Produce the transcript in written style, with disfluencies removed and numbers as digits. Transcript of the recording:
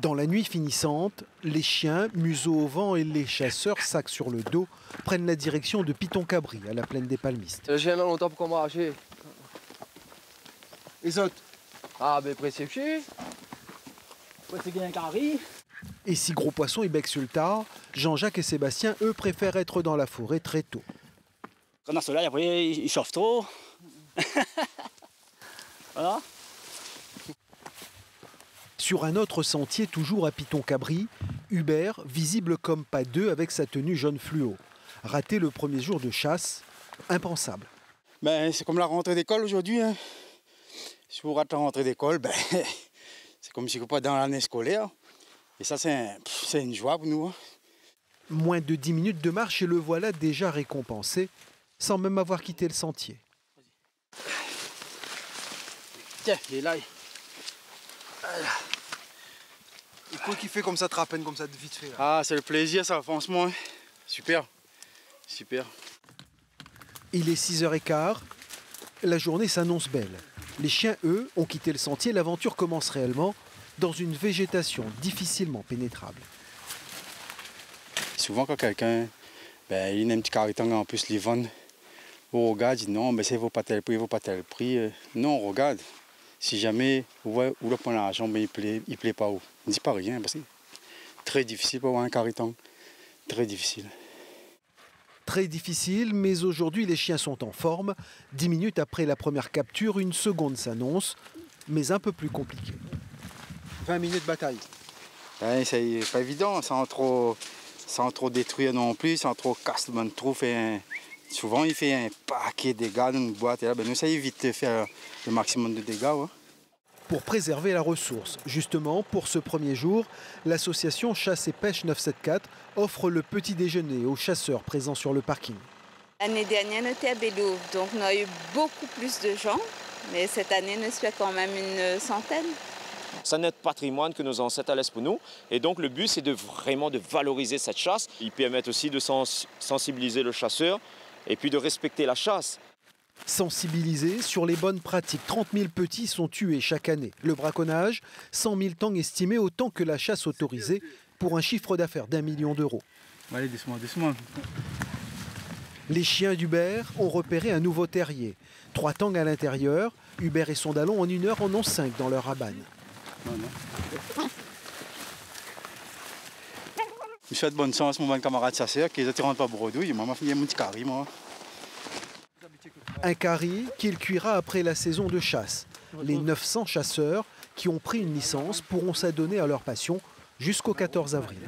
Dans la nuit finissante, les chiens, museau au vent et les chasseurs, sacs sur le dos, prennent la direction de Piton-Cabri, à la plaine des Palmistes. Le chien a longtemps pour m'arracher. Les autres? Ah, ben précepché. C'est un carré. Et si gros poisson y bec sur le tard, Jean-Jacques et Sébastien, eux, préfèrent être dans la forêt très tôt. Quand on a soleil, après, il chauffe trop. Voilà. Sur un autre sentier, toujours à Piton-Cabri, Hubert, visible comme pas deux avec sa tenue jaune fluo. Raté le premier jour de chasse, impensable. Ben, c'est comme la rentrée d'école aujourd'hui. Hein. Si vous ratez la rentrée d'école, ben, c'est comme si vous n'étiez pas dans l'année scolaire. Et ça, c'est une joie pour nous. Hein. Moins de 10 minutes de marche et le voilà déjà récompensé, sans même avoir quitté le sentier. Tiens, il est là. Et quoi qu'il fait comme ça, te peine comme ça de vite fait. Là. Ah, c'est le plaisir, ça, franchement. Hein. Super. Super. Il est 6h15. La journée s'annonce belle. Les chiens, eux, ont quitté le sentier. L'aventure commence réellement dans une végétation difficilement pénétrable. Souvent, quand quelqu'un il a un petit carreton en plus, les vend, on regarde, il dit non, mais ça ne vaut pas tel prix, Non, on regarde. Si jamais on voit où le prend l'argent, il ne plaît pas où. On ne dit pas rien, parce que c'est très difficile pour avoir un carreton. Très difficile. Très difficile, mais aujourd'hui les chiens sont en forme. 10 minutes après la première capture, une seconde s'annonce, mais un peu plus compliquée. 20 minutes de bataille. Ouais, c'est pas évident, sans trop détruire non plus, sans trop casser le trou. Souvent il fait un paquet de dégâts dans une boîte. Et là, nous, ça évite de faire le maximum de dégâts. Ouais. Pour préserver la ressource, justement, pour ce premier jour, l'association Chasse et Pêche 974 offre le petit déjeuner aux chasseurs présents sur le parking. L'année dernière, on était à Bédouvre, donc on a eu beaucoup plus de gens, mais cette année, on est quand même une centaine. C'est notre patrimoine que nos ancêtres laissent pour nous. Et donc le but, c'est vraiment de valoriser cette chasse. Il permet aussi de sensibiliser le chasseur et puis de respecter la chasse. Sensibiliser sur les bonnes pratiques. 30 000 petits sont tués chaque année. Le braconnage, 100 000 tangs estimés, autant que la chasse autorisée, pour un chiffre d'affaires d'1 million d'euros. Allez, doucement, doucement. Les chiens d'Hubert ont repéré un nouveau terrier. 3 tangs à l'intérieur. Hubert et son dallon, en 1 heure, en ont 5 dans leur rabane. Je souhaite bonne chance, mon bon camarade chasseur, qui ne rentre pas bredouille. Moi, je mon petit carré, moi. Un carré qu'il cuira après la saison de chasse. Les 900 chasseurs qui ont pris une licence pourront s'adonner à leur passion jusqu'au 14 avril.